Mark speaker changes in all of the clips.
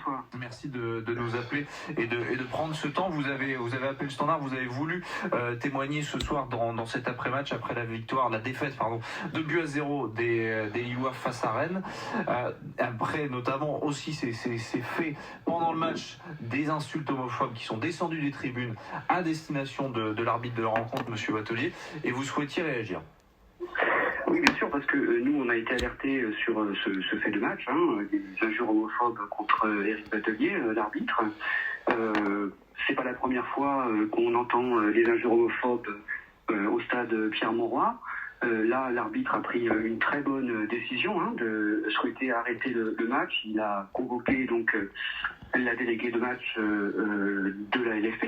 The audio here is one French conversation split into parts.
Speaker 1: toi.
Speaker 2: Merci de nous appeler et de prendre ce temps. Vous avez appelé le Standard, vous avez voulu témoigner ce soir dans cet après-match, après la défaite, 2-0 des Lillois face à Rennes. Après, notamment aussi, c'est fait pendant le match des insultes homophobes qui sont descendues des tribunes à destination de l'arbitre de la rencontre, Monsieur Batelier, et vous souhaitiez réagir.
Speaker 1: Oui, bien sûr, parce que nous, on a été alertés sur ce fait de match, des injures homophobes contre Éric Batelier, l'arbitre. C'est pas la première fois qu'on entend les injures homophobes au stade Pierre-Mauroy. Là, l'arbitre a pris une très bonne décision de souhaiter arrêter le match. Il a convoqué donc la déléguée de match de la LFP.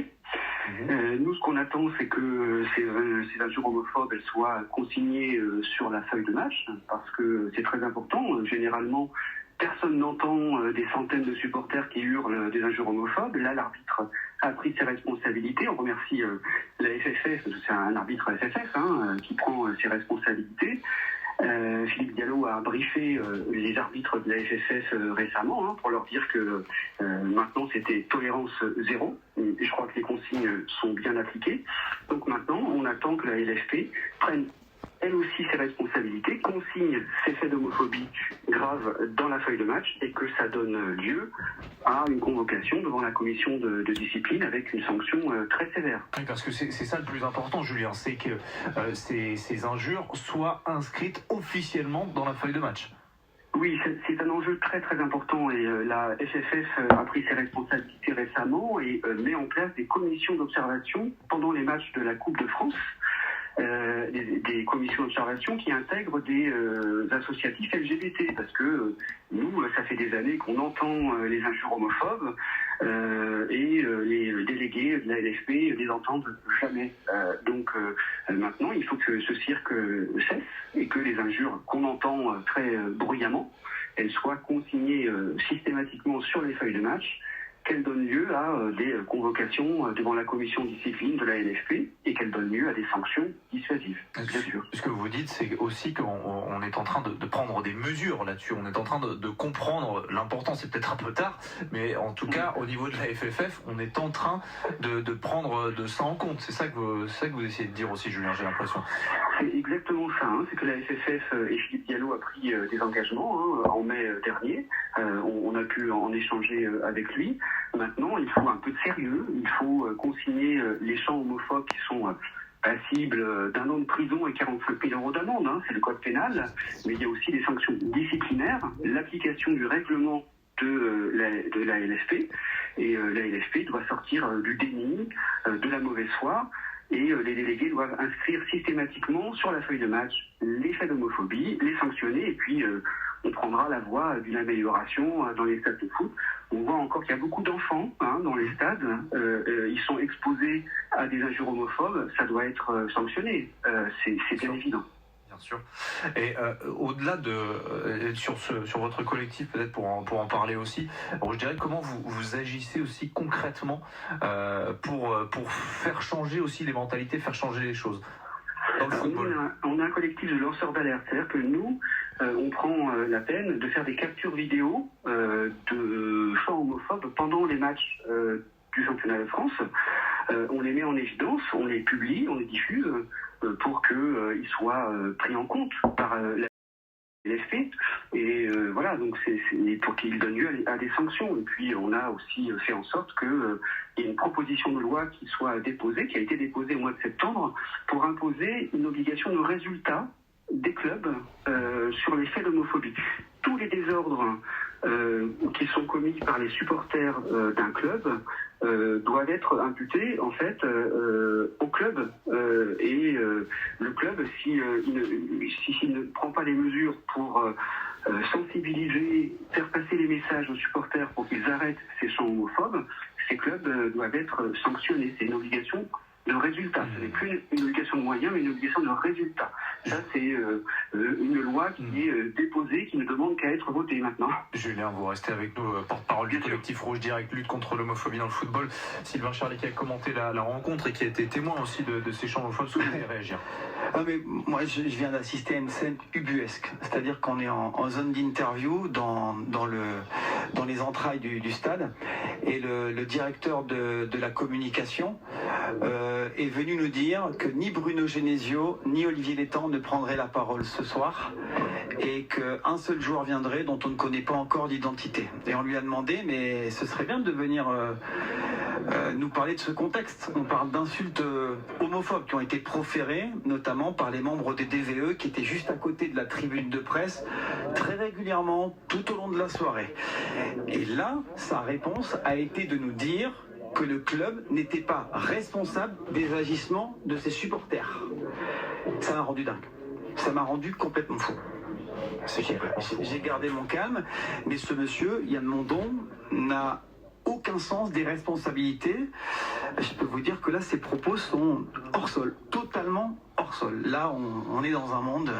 Speaker 1: Nous, ce qu'on attend, c'est que ces injures homophobes elles soient consignées sur la feuille de match, parce que c'est très important. Généralement, personne n'entend des centaines de supporters qui hurlent des injures homophobes. Là, l'arbitre a pris ses responsabilités. On remercie la FFF, parce que c'est un arbitre FFF qui prend ses responsabilités. Philippe Diallo a briefé les arbitres de la FFF récemment pour leur dire que maintenant c'était tolérance zéro. Et je crois que les consignes sont bien appliquées. Donc maintenant, on attend que la LFP prenne elle aussi ses responsabilités, consigne ces faits d'homophobie graves dans la feuille de match et que ça donne lieu à une convocation devant la commission de discipline avec une sanction très sévère.
Speaker 2: Oui, parce que c'est ça le plus important, Julien, c'est que ces injures soient inscrites officiellement dans la feuille de match.
Speaker 1: Oui, c'est un enjeu très très important et la FFF a pris ses responsabilités récemment et met en place des commissions d'observation pendant les matchs de la Coupe de France. Des commissions d'observation qui intègrent des associatifs LGBT, parce que nous, ça fait des années qu'on entend les injures homophobes et les délégués de la LFP les entendent jamais. Donc maintenant, il faut que ce cirque cesse et que les injures qu'on entend très bruyamment, elles soient consignées systématiquement sur les feuilles de match, qu'elle donne lieu à des convocations devant la commission de discipline de la LFP et qu'elle donne lieu à des sanctions dissuasives, bien sûr.
Speaker 2: Ce que vous dites, c'est aussi qu'on est en train de prendre des mesures là-dessus. On est en train de comprendre l'important. C'est peut-être un peu tard, mais en tout cas, au niveau de la FFF, on est en train de prendre de ça en compte. C'est ça que vous essayez de dire aussi, Julien, j'ai l'impression.
Speaker 1: C'est exactement ça. C'est que la FFF et Philippe Diallo a pris des engagements en mai dernier. On a pu en échanger avec lui. Maintenant, il faut un peu de sérieux. Il faut consigner les chants homophobes qui sont passibles d'un an de prison et 45 000 € d'amende. C'est le code pénal. Mais il y a aussi des sanctions disciplinaires, l'application du règlement de la LFP. Et la LFP doit sortir du déni, de la mauvaise foi. Et les délégués doivent inscrire systématiquement sur la feuille de match les faits d'homophobie, les sanctionner, et puis on prendra la voie d'une amélioration dans les stades de foot. On voit encore qu'il y a beaucoup d'enfants dans les stades, ils sont exposés à des injures homophobes, ça doit être sanctionné, c'est bien évident.
Speaker 2: Bien sûr. Et au-delà sur votre collectif, peut-être pour en parler aussi, alors je dirais comment vous agissez aussi concrètement pour faire changer aussi les mentalités, faire changer les choses dans le football.
Speaker 1: On a un collectif de lanceurs d'alerte, c'est-à-dire que nous, on prend la peine de faire des captures vidéo de chants homophobes pendant les matchs du championnat de France. On les met en évidence, on les publie, on les diffuse pour qu'ils soient pris en compte par la LFP. Et voilà, donc c'est pour qu'ils donnent lieu à des sanctions. Et puis on a aussi fait en sorte qu'il y ait une proposition de loi qui soit déposée, qui a été déposée au mois de septembre, pour imposer une obligation de résultat des clubs sur les faits d'homophobie. Tous les désordres qui sont commis par les supporters d'un club doivent être imputés en fait au club et le club s'il ne prend pas les mesures pour sensibiliser, faire passer les messages aux supporters pour qu'ils arrêtent ces chants homophobes, ces clubs doivent être sanctionnés. C'est une obligation de résultat. Ce n'est plus une obligation de moyens, mais une obligation de résultat. Ça, c'est une loi qui est déposée, qui ne demande qu'à être votée maintenant.
Speaker 2: Julien, vous restez avec nous, porte-parole du collectif Rouge Direct, lutte contre l'homophobie dans le football. Sylvain Charlet qui a commenté la rencontre et qui a été témoin aussi de ces chants homophobes, souhaitez réagir.
Speaker 3: Ah mais moi je viens d'assister à une scène ubuesque, c'est-à-dire qu'on est en zone d'interview dans les entrailles du stade et le directeur de la communication est venu nous dire que ni Bruno Genesio ni Olivier Létang ne prendraient la parole ce soir et qu'un seul joueur viendrait dont on ne connaît pas encore l'identité. Et on lui a demandé, mais ce serait bien de venir nous parler de ce contexte. On parle d'insultes homophobes qui ont été proférées, notamment par les membres des DVE qui étaient juste à côté de la tribune de presse, très régulièrement, tout au long de la soirée. Et là, sa réponse a été de nous dire que le club n'était pas responsable des agissements de ses supporters. Ça m'a rendu dingue. Ça m'a rendu complètement fou. J'ai gardé mon calme, mais ce monsieur, Yann Mondon, n'a aucun sens des responsabilités. Je peux vous dire que là, ses propos sont hors sol, totalement hors sol. Là, on est dans un monde,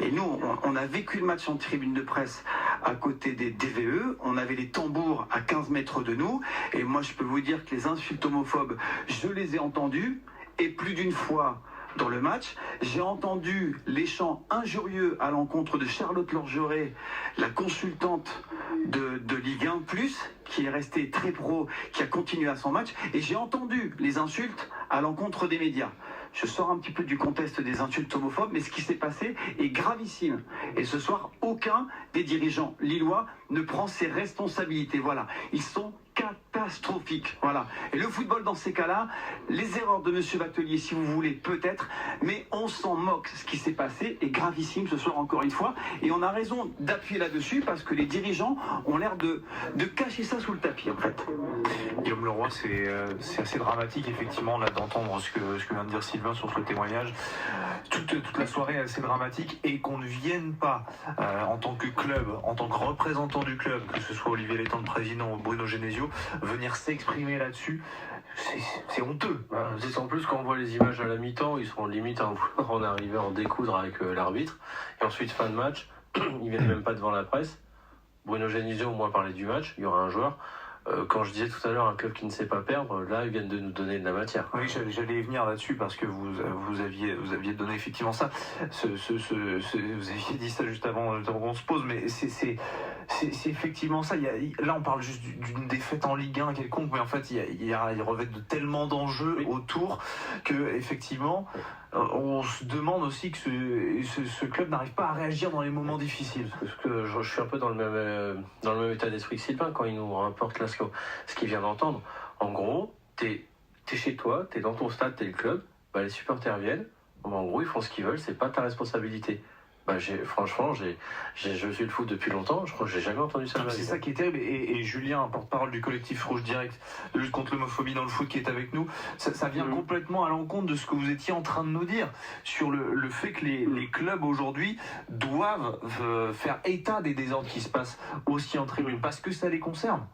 Speaker 3: et nous, on a vécu le match en tribune de presse à côté des DVE, on avait les tambours à 15 mètres de nous, et moi, je peux vous dire que les insultes homophobes, je les ai entendues, et plus d'une fois dans le match, j'ai entendu les chants injurieux à l'encontre de Charlotte Lorgeret, la consultante de Ligue 1+, qui est restée très pro, qui a continué à son match, et j'ai entendu les insultes à l'encontre des médias. Je sors un petit peu du contexte des insultes homophobes, mais ce qui s'est passé est gravissime. Et ce soir, aucun des dirigeants lillois ne prend ses responsabilités. Voilà, ils sont catastrophiques. Voilà. Et le football, dans ces cas-là, les erreurs de M. Batelier, si vous voulez, peut-être, mais on s'en moque. Ce qui s'est passé est gravissime ce soir, encore une fois, et on a raison d'appuyer là-dessus parce que les dirigeants ont l'air de cacher ça sous le tapis, en fait.
Speaker 2: Guillaume Leroy, c'est assez dramatique, effectivement, là, d'entendre ce que vient de dire Sylvain sur ce témoignage. Toute la soirée est assez dramatique, et qu'on ne vienne pas, en tant que club, en tant que représentant du club, que ce soit Olivier Létang, le président, ou Bruno Genesio, venir s'exprimer là-dessus, c'est honteux.
Speaker 4: C'est en plus quand on voit les images à la mi-temps, ils sont limite à en arriver à en découdre avec l'arbitre, et ensuite fin de match, ils viennent même pas devant la presse. Bruno Genesio au moins parlait du match, il y aura un joueur. Quand je disais tout à l'heure un club qui ne sait pas perdre, là ils viennent de nous donner de la matière.
Speaker 2: Oui, j'allais y venir là-dessus parce que vous aviez donné effectivement ça. Vous aviez dit ça juste avant qu'on se pose, mais c'est effectivement ça. Là, on parle juste d'une défaite en Ligue 1 quelconque, mais en fait, il revêt de tellement d'enjeux autour que effectivement, on se demande aussi que ce club n'arrive pas à réagir dans les moments difficiles.
Speaker 4: Parce que je suis un peu dans le même état d'esprit que Sylvain quand il nous rapporte là ce qu'il vient d'entendre. En gros, t'es chez toi, t'es dans ton stade, t'es le club, bah, les supporters viennent, en gros ils font ce qu'ils veulent, c'est pas ta responsabilité. Bah, franchement, je suis le foot depuis longtemps, je crois que j'ai jamais entendu ça.
Speaker 2: C'est ça qui est terrible, et Julien, porte-parole du collectif Rouge Direct de lutte contre l'homophobie dans le foot, qui est avec nous, ça vient complètement à l'encontre de ce que vous étiez en train de nous dire sur le fait que les clubs aujourd'hui doivent faire état des désordres qui se passent aussi en tribune, parce que ça les concerne.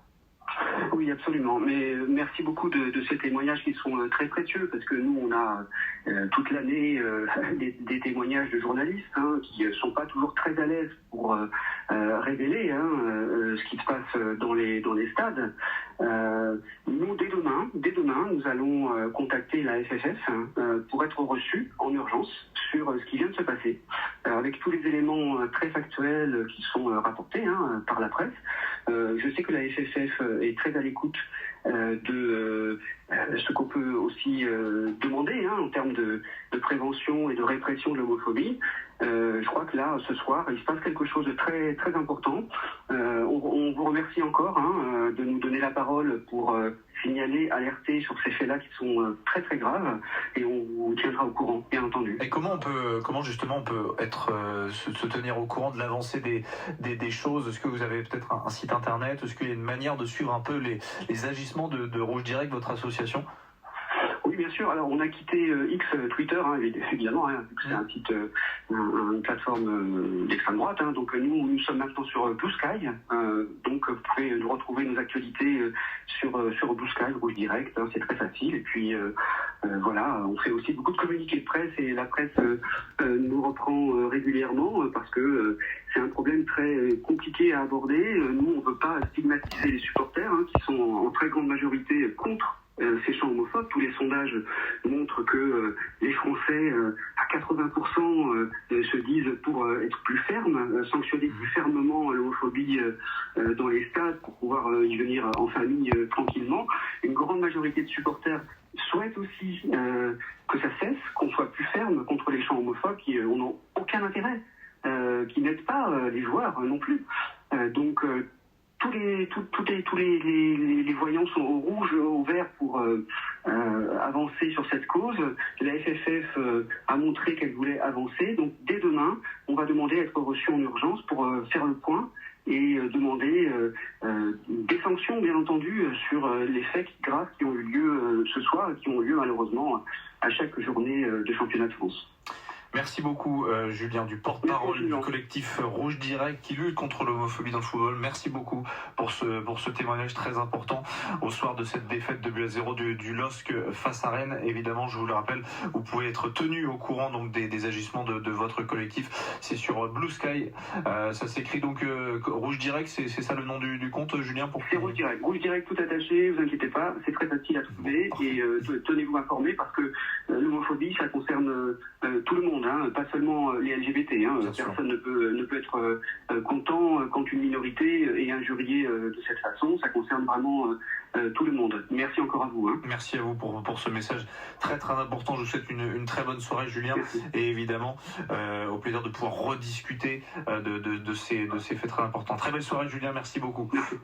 Speaker 1: Oui, absolument. Mais merci beaucoup de ces témoignages qui sont très précieux, parce que nous, on a toute l'année des témoignages de journalistes qui sont pas toujours très à l'aise pour révéler ce qui se passe dans les stades. Nous, dès demain, nous allons contacter la FFF pour être reçus en urgence sur ce qui vient de se passer, avec tous les éléments très factuels qui sont rapportés par la presse. Je sais que la FFF est très à l'écoute de ce qu'on peut aussi demander en termes de prévention et de répression de l'homophobie. Je crois que là, ce soir, il se passe quelque chose de très, très important. On vous remercie encore de nous donner la parole pour signaler, alerter sur ces faits-là qui sont très, très graves, et on vous tiendra au courant, bien entendu.
Speaker 2: Et comment justement on peut se tenir au courant de l'avancée des choses? Est-ce que vous avez peut-être un site internet? Est-ce qu'il y a une manière de suivre un peu les agissements de Rouge Direct, votre association?
Speaker 1: Oui, bien sûr. Alors, on a quitté X Twitter, évidemment, c'est un site, une plateforme d'extrême droite. Donc, nous sommes maintenant sur Blue Sky. Donc, vous pouvez nous retrouver nos actualités sur Blue Sky, Rouge Direct. C'est très facile. Et puis, voilà, on fait aussi beaucoup de communiqués de presse, et la presse nous reprend régulièrement parce que c'est un problème très compliqué à aborder. Nous, on ne veut pas stigmatiser les supporters qui sont en très grande majorité contre ces chants homophobes. Tous les sondages montrent que les Français, à 80%, se disent pour être plus fermes, sanctionner plus fermement l'homophobie dans les stades pour pouvoir y venir en famille tranquillement. Une grande majorité de supporters souhaitent aussi que ça cesse, qu'on soit plus ferme contre les chants homophobes qui n'ont aucun intérêt, qui n'aident pas les joueurs non plus. Donc tous les voyants sont au rouge, au vert pour avancer sur cette cause. La FFF a montré qu'elle voulait avancer. Donc dès demain, on va demander à être reçu en urgence pour faire le point et demander des sanctions, bien entendu, sur les faits graves qui ont eu lieu ce soir et qui ont eu lieu malheureusement à chaque journée de championnat de France.
Speaker 2: Merci beaucoup Julien, du porte-parole du collectif Rouge Direct qui lutte contre l'homophobie dans le football. Merci beaucoup pour ce témoignage très important au soir de cette défaite de 2-0 du LOSC face à Rennes. Évidemment, je vous le rappelle, vous pouvez être tenu au courant donc des agissements de votre collectif. C'est sur Blue Sky. Ça s'écrit donc Rouge Direct, c'est ça le nom du compte, Julien, pour...
Speaker 1: C'est Rouge Direct. Rouge Direct tout attaché, vous inquiétez pas, c'est très facile à trouver et tenez-vous informés parce que l'homophobie, ça concerne tout le monde. Pas seulement les LGBT. Personne ne peut être content quand une minorité est injuriée de cette façon. Ça concerne vraiment tout le monde. Merci encore à vous.
Speaker 2: Merci à vous pour ce message très très important. Je vous souhaite une très bonne soirée, Julien. Merci. Et évidemment, au plaisir de pouvoir rediscuter de ces faits très importants. Très belle soirée, Julien. Merci beaucoup.
Speaker 1: Merci.